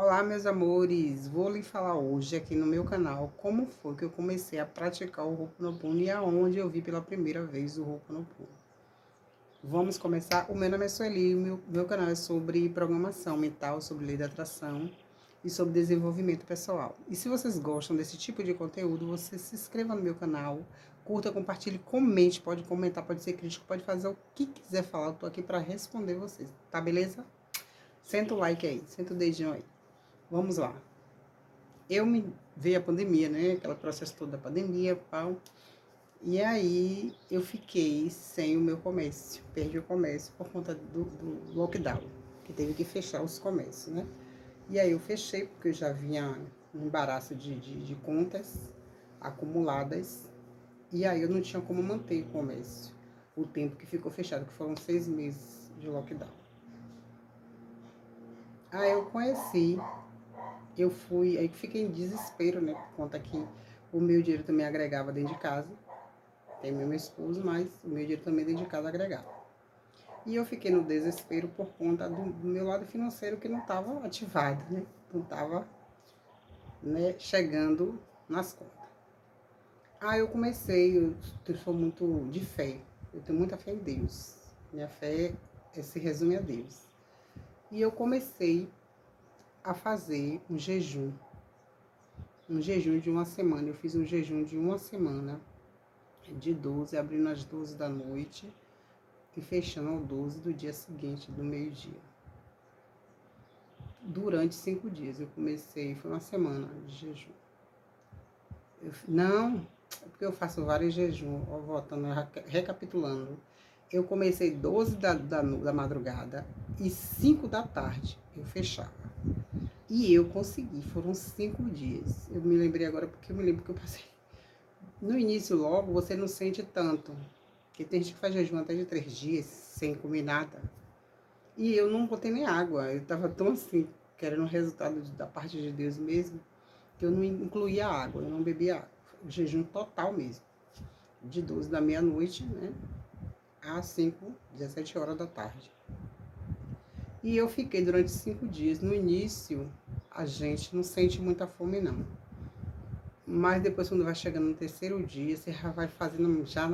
Olá, meus amores! Vou lhe falar hoje aqui no meu canal como foi que eu comecei a praticar o Ho'oponopono e aonde eu vi pela primeira vez o Ho'oponopono. Vamos começar? O meu nome é Sueli e o meu canal é sobre programação mental, sobre lei da atração e sobre desenvolvimento pessoal. E se vocês gostam desse tipo de conteúdo, você se inscreva no meu canal, curta, compartilhe, comente, pode comentar, pode ser crítico, pode fazer o que quiser falar, eu tô aqui para responder vocês, tá beleza? Senta o like aí, senta o dedinho aí. Vamos lá. Veio a pandemia, né? Aquele processo todo da pandemia, pau. E aí eu fiquei sem o meu comércio. Perdi o comércio por conta do lockdown, que teve que fechar os comércios, né? E aí eu fechei, porque eu já vinha um embaraço de contas acumuladas. E aí eu não tinha como manter o comércio. O tempo que ficou fechado, que foram 6 meses de lockdown. Aí eu conheci aí fiquei em desespero, né? Por conta que o meu dinheiro também agregava dentro de casa. Tem meu esposo, mas o meu dinheiro também dentro de casa agregava. E eu fiquei no desespero por conta do meu lado financeiro que não estava ativado, né? Não estava, né, chegando nas contas. Aí eu comecei, eu sou muito de fé. Eu tenho muita fé em Deus. Minha fé se resume a Deus. E eu comecei a fazer um jejum de uma semana. Eu fiz um jejum de uma semana, de 12, abrindo às 12 da noite e fechando às 12 do dia seguinte, do meio-dia. Durante 5 dias. Eu comecei, foi uma semana de jejum. Não, é porque eu faço vários jejuns, voltando, recapitulando. Eu comecei 12 da madrugada e 5 da tarde eu fechava. E eu consegui, foram 5 dias. Eu me lembrei agora porque eu me lembro que eu passei. No início, logo, você não sente tanto. Porque tem gente que faz jejum até de 3 dias, sem comer nada. E eu não botei nem água. Eu tava tão assim, querendo o resultado da parte de Deus mesmo, que eu não incluía água, eu não bebia água. Jejum total mesmo. De 12 da meia-noite, né? Às 5, 17 horas da tarde. E eu fiquei durante 5 dias. No início, a gente não sente muita fome, não. Mas depois, quando vai chegando no terceiro dia, você já vai fazendo já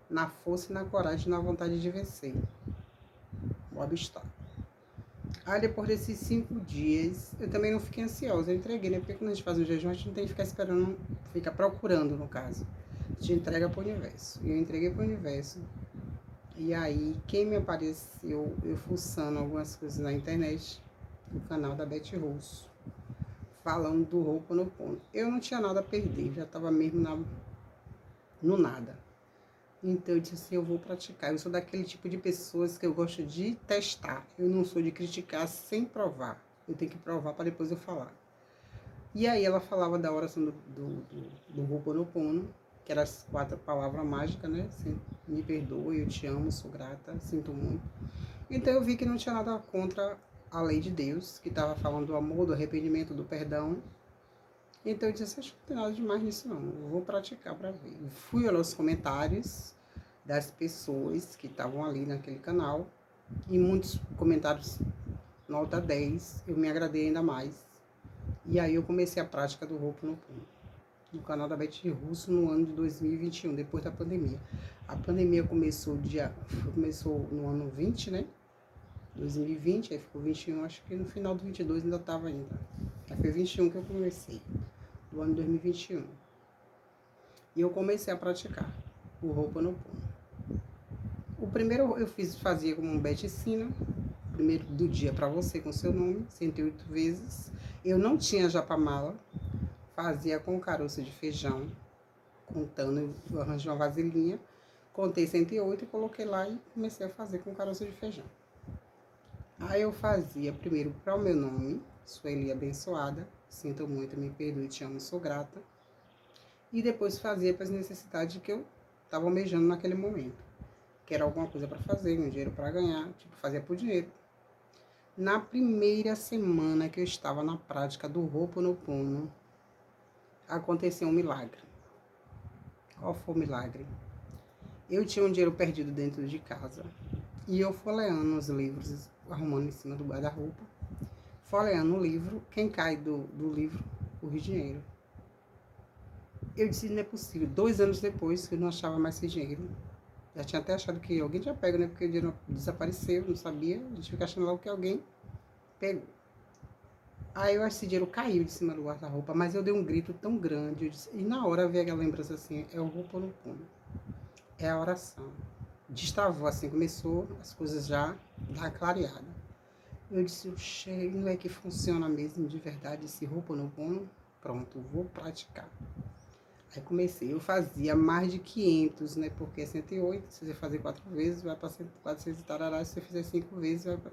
na força e na coragem, na vontade de vencer o obstáculo. Aí depois desses 5 dias, eu também não fiquei ansiosa, eu entreguei, né? Porque quando a gente faz um jejum, a gente não tem que ficar esperando, ficar procurando, no caso. A gente entrega pro universo. E eu entreguei pro universo. E aí, quem me apareceu, eu fuçando algumas coisas na internet, no canal da Beth Russo, falando do Ho'oponopono. Eu não tinha nada a perder, já tava mesmo no nada. Então eu disse assim, eu vou praticar. Eu sou daquele tipo de pessoas que eu gosto de testar. Eu não sou de criticar sem provar. Eu tenho que provar para depois eu falar. E aí ela falava da oração do Ho'oponopono, que eram as 4 palavras mágicas, né? Me perdoe, eu te amo, sou grata, sinto muito. Então eu vi que não tinha nada contra a lei de Deus, que estava falando do amor, do arrependimento, do perdão. Então eu disse, acho que não tem nada demais nisso não, eu vou praticar para ver. Fui olhar os comentários das pessoas que estavam ali naquele canal, e muitos comentários nota 10, eu me agradei ainda mais. E aí eu comecei a prática do Ho'oponopono no canal da Beth Russo no ano de 2021, depois da pandemia. A pandemia começou no ano 20, né? 2020, aí ficou 21, acho que no final do 22 ainda estava ainda. Aí foi 21 que eu comecei, do ano 2021. E eu comecei a praticar o Ho'oponopono. O primeiro fazia como um Beth ensina, primeiro do dia para você com seu nome, 108 vezes. Eu não tinha japamala, fazia com caroço de feijão, contando, eu arranjei uma vasilhinha, contei 108 e coloquei lá e comecei a fazer com caroço de feijão. Aí eu fazia primeiro para o meu nome, Sueli abençoada, sinto muito, me perdoe, te amo, sou grata. E depois fazia para as necessidades que eu estava almejando naquele momento. Que era alguma coisa para fazer, um dinheiro para ganhar, tipo, fazia por dinheiro. Na primeira semana que eu estava na prática do Ho'oponopono, aconteceu um milagre. Qual foi o milagre? Eu tinha um dinheiro perdido dentro de casa e eu folheando os livros, arrumando em cima do guarda-roupa, folheando o livro, quem cai do livro? O Rio de Janeiro. Eu disse, não é possível. 2 anos depois, eu não achava mais esse dinheiro. Já tinha até achado que alguém tinha pego, né? Porque o dinheiro desapareceu, não sabia. A gente fica achando logo que alguém pegou. Aí eu acho que esse dinheiro caiu de cima do guarda-roupa, mas eu dei um grito tão grande. Eu disse, e na hora veio aquela lembrança assim, é o Ho'oponopono. É a oração. Destravou assim, começou as coisas já dar clareada. Eu disse, oxe, não é que funciona mesmo de verdade esse Ho'oponopono? Pronto, vou praticar. Aí comecei, eu fazia mais de 500, né? Porque é 108, se você fazer 4 vezes, vai para 400 e tarará. Se você fizer 5 vezes, vai para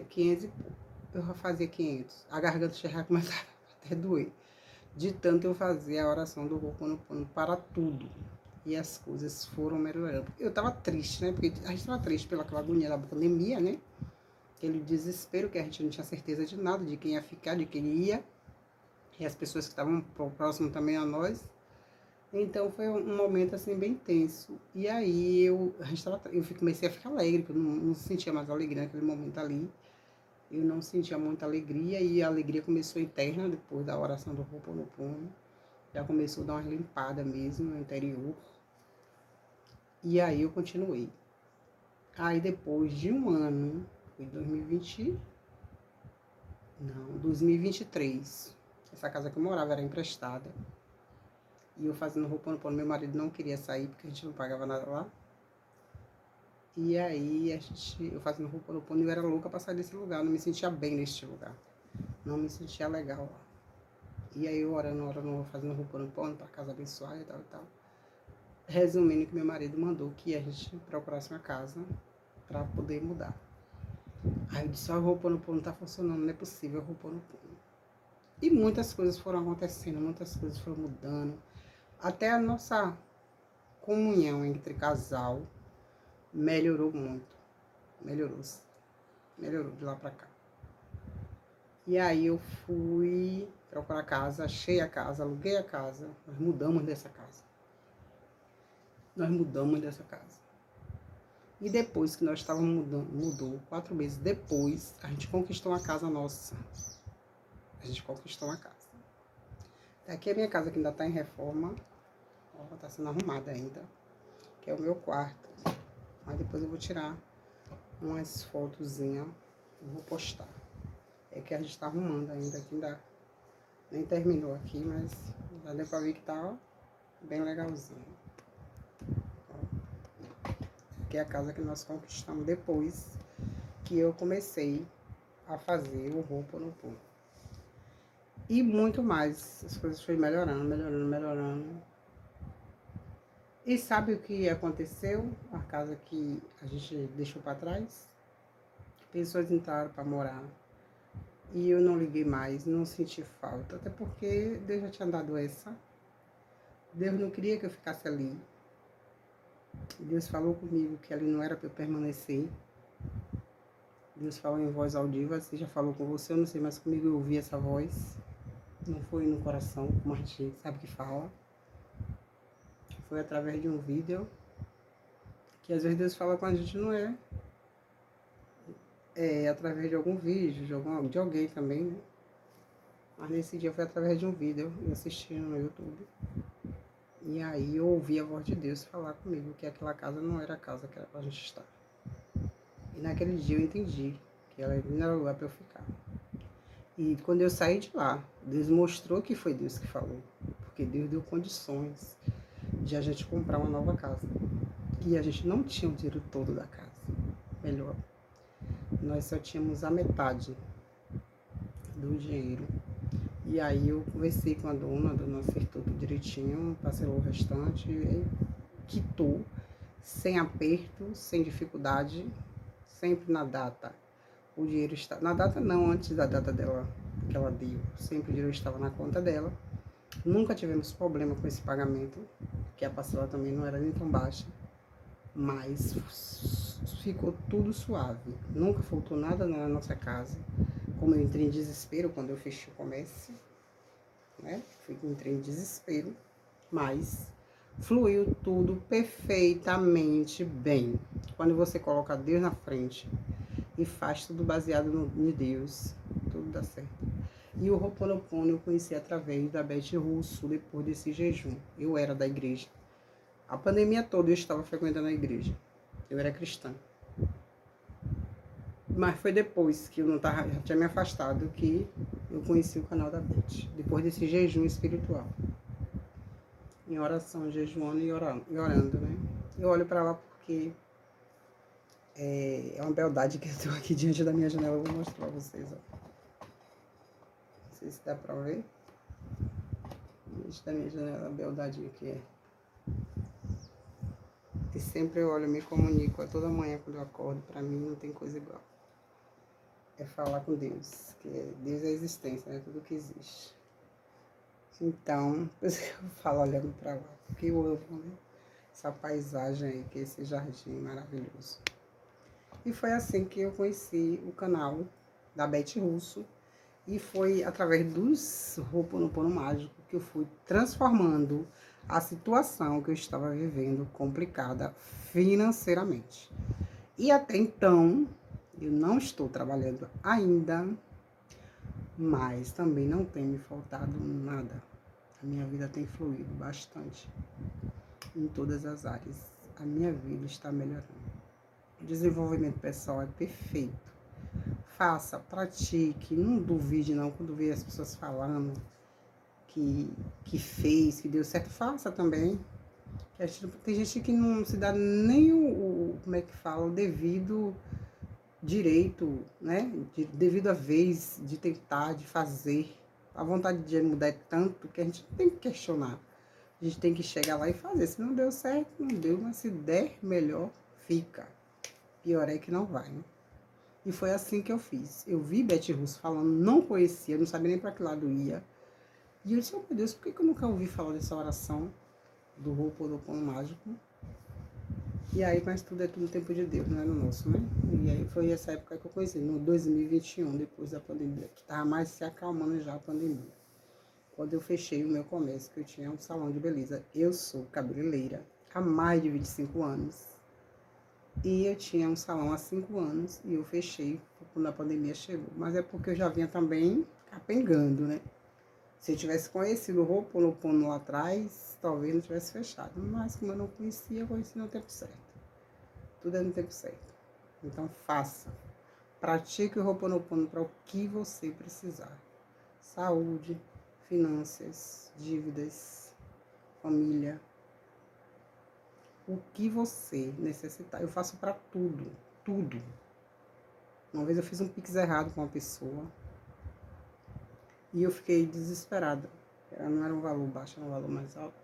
500 e pouco. Eu já fazia 500. A garganta já começava até doer. De tanto eu fazia a oração do Ho'oponopono para tudo. E as coisas foram melhorando. Eu tava triste, né? Porque a gente tava triste pela agonia da pandemia, né? Aquele desespero que a gente não tinha certeza de nada, de quem ia ficar, de quem ia. E as pessoas que estavam próximas também a nós. Então foi um momento assim bem tenso. E aí eu comecei a ficar alegre, porque eu não sentia mais alegria naquele momento ali. Eu não sentia muita alegria e a alegria começou interna depois da oração do Ho'oponopono. Já começou a dar uma limpada mesmo no interior. E aí eu continuei. Aí depois de um ano, foi 2020, não, 2023. Essa casa que eu morava era emprestada. E eu fazendo Ho'oponopono, meu marido não queria sair porque a gente não pagava nada lá. E aí eu fazendo Ho'oponopono, eu era louca pra sair desse lugar, eu não me sentia bem neste lugar. Não me sentia legal lá. E aí eu orando, fazendo Ho'oponopono pra casa abençoar e tal e tal. Resumindo que meu marido mandou que a gente procurasse uma casa pra poder mudar. Aí eu disse, o Ho'oponopono não tá funcionando, não é possível o Ho'oponopono. E muitas coisas foram acontecendo, muitas coisas foram mudando. Até a nossa comunhão entre casal melhorou muito. Melhorou de lá pra cá. E aí eu fui procurar casa, achei a casa, aluguei a casa. Nós mudamos dessa casa. E depois que nós estávamos mudou 4 meses depois, a gente conquistou uma casa nossa. Aqui é a minha casa que ainda está em reforma. Está sendo arrumada ainda. Que é o meu quarto. Mas depois eu vou tirar umas fotozinhas e vou postar. É que a gente está arrumando ainda, aqui ainda nem terminou aqui, mas já deu pra ver que tá bem legalzinho. Aqui é a casa que nós conquistamos depois que eu comecei a fazer o Ho'oponopono. E muito mais, as coisas foram melhorando. E sabe o que aconteceu? A casa que a gente deixou para trás? Pessoas entraram para morar. E eu não liguei mais, não senti falta. Até porque Deus já tinha dado essa. Deus não queria que eu ficasse ali. Deus falou comigo que ali não era para eu permanecer. Deus falou em voz audível. Você já falou com você, eu não sei, mas comigo eu ouvi essa voz. Não foi no coração, como a gente sabe que fala. Foi através de um vídeo. Que às vezes Deus fala com a gente, não é? É através de algum vídeo, de alguém também, né? Mas nesse dia foi através de um vídeo, eu assisti no YouTube. E aí eu ouvi a voz de Deus falar comigo que aquela casa não era a casa que era pra gente estar. E naquele dia eu entendi que ela não era lugar pra eu ficar. E quando eu saí de lá, Deus mostrou que foi Deus que falou. Porque Deus deu condições de a gente comprar uma nova casa. E a gente não tinha o dinheiro todo da casa. Melhor, nós só tínhamos a metade do dinheiro. E aí eu conversei com a dona acertou tudo direitinho, parcelou o restante e quitou, sem aperto, sem dificuldade, sempre na data. O dinheiro está na data não, antes da data dela que ela deu, sempre o dinheiro estava na conta dela. Nunca tivemos problema com esse pagamento, que a parcela também não era nem tão baixa, mas ficou tudo suave. Nunca faltou nada na nossa casa. Como eu entrei em desespero quando eu fechei o comércio, né? Entrei em desespero, mas fluiu tudo perfeitamente bem. Quando você coloca Deus na frente e faz tudo baseado em Deus. Tudo dá certo. E o Ho'oponopono eu conheci através da Beth Russo, depois desse jejum. Eu era da igreja. A pandemia toda eu estava frequentando a igreja. Eu era cristã. Mas foi depois que eu não tava, já tinha me afastado que eu conheci o canal da Beth. Depois desse jejum espiritual. Em oração, jejuando e orando, né? Eu olho para lá porque é uma beldade que eu estou aqui diante da minha janela. Eu vou mostrar para vocês, ó. Não sei se dá para ver. Diante da minha janela, a beldade que é. E sempre eu olho, me comunico. Toda manhã quando eu acordo, para mim não tem coisa igual. É falar com Deus, que Deus é a existência, né? Tudo que existe. Então, por isso que eu falo olhando para lá, porque eu amo, né? Essa paisagem aí, que é esse jardim maravilhoso. E foi assim que eu conheci o canal da Beth Russo, e foi através dos Ho'oponopono mágico que eu fui transformando a situação que eu estava vivendo complicada financeiramente. E até então, eu não estou trabalhando ainda, mas também não tem me faltado nada. A minha vida tem fluído bastante em todas as áreas. A minha vida está melhorando. O desenvolvimento pessoal é perfeito. Faça, pratique, não duvide não quando vê as pessoas falando que fez, que deu certo. Faça também. Tem gente que não se dá nem como é que fala, o devido direito, né? Devido à vez de tentar, de fazer. A vontade de mudar é tanto que a gente tem que questionar. A gente tem que chegar lá e fazer. Se não deu certo, não deu, mas se der melhor, fica. Pior é que não vai, né? E foi assim que eu fiz. Eu vi Beth Russo falando, não conhecia, não sabia nem para que lado ia. E eu disse, oh meu Deus, por que eu nunca ouvi falar dessa oração do Ho'oponopono mágico? E aí, mas tudo é tudo no tempo de Deus, não é no nosso, né? E aí foi essa época que eu conheci, no 2021, depois da pandemia, que estava mais se acalmando já a pandemia. Quando eu fechei o meu comércio, que eu tinha um salão de beleza. Eu sou cabeleireira há mais de 25 anos. E eu tinha um salão há 5 anos e eu fechei quando a pandemia chegou. Mas é porque eu já vinha também capengando, né? Se eu tivesse conhecido o Ho'oponopono lá atrás, talvez não tivesse fechado. Mas como eu não conhecia, eu conheci no tempo certo. Tudo é no tempo certo. Então faça. Pratique o Ho'oponopono para o que você precisar. Saúde, finanças, dívidas, família. O que você necessitar. Eu faço para tudo. Tudo. Uma vez eu fiz um Pix errado com uma pessoa. E eu fiquei desesperada. Não era um valor baixo, era um valor mais alto.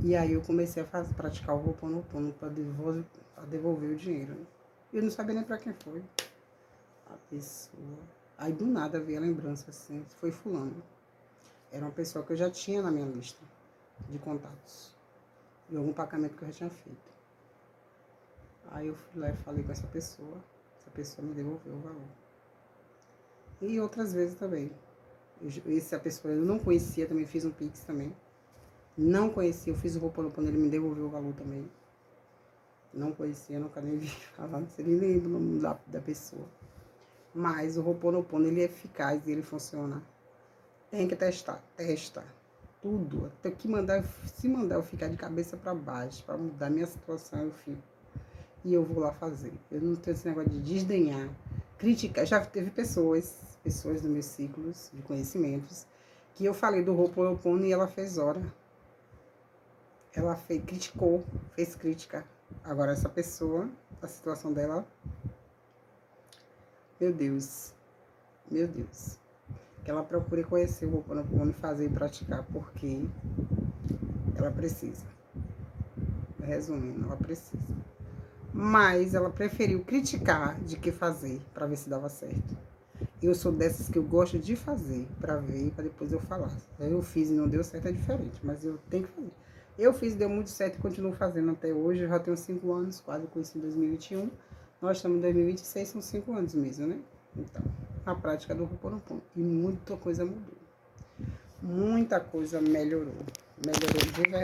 E aí eu comecei a praticar o Ho'oponopono para devolver o dinheiro. Né? Eu não sabia nem para quem foi a pessoa. Aí do nada veio a lembrança assim, foi fulano. Era uma pessoa que eu já tinha na minha lista de contatos. De algum pagamento que eu já tinha feito. Aí eu fui lá e falei com essa pessoa me devolveu o valor. E outras vezes também. Essa pessoa eu não conhecia, também fiz um Pix também. Não conhecia, eu fiz o Ho'oponopono, ele me devolveu o valor também. Não conhecia, nunca nem vi falar, não sei nem lembro o nome da pessoa. Mas o Ho'oponopono, ele é eficaz e ele funciona. Tem que testar, testa. Tudo, até que se mandar eu ficar de cabeça para baixo, para mudar minha situação, eu fico. E eu vou lá fazer. Eu não tenho esse negócio de desdenhar, criticar. Já teve pessoas dos meus ciclos de conhecimentos, que eu falei do Ho'oponopono e ela fez hora. Ela criticou, fez crítica. Agora essa pessoa, a situação dela, meu Deus. Que ela procure conhecer o Ho'oponopono e fazer e praticar, porque ela precisa. Resumindo, ela precisa. Mas ela preferiu criticar de que fazer, para ver se dava certo. Eu sou dessas que eu gosto de fazer, para ver, para depois eu falar. Eu fiz e não deu certo, é diferente, mas eu tenho que fazer. Eu fiz, deu muito certo e continuo fazendo até hoje. Eu já tenho 5 anos, quase conheci em 2021. Nós estamos em 2026, são 5 anos mesmo, né? Então, a prática do Ho'oponopono. E muita coisa mudou. Muita coisa melhorou. Melhorou de verdade.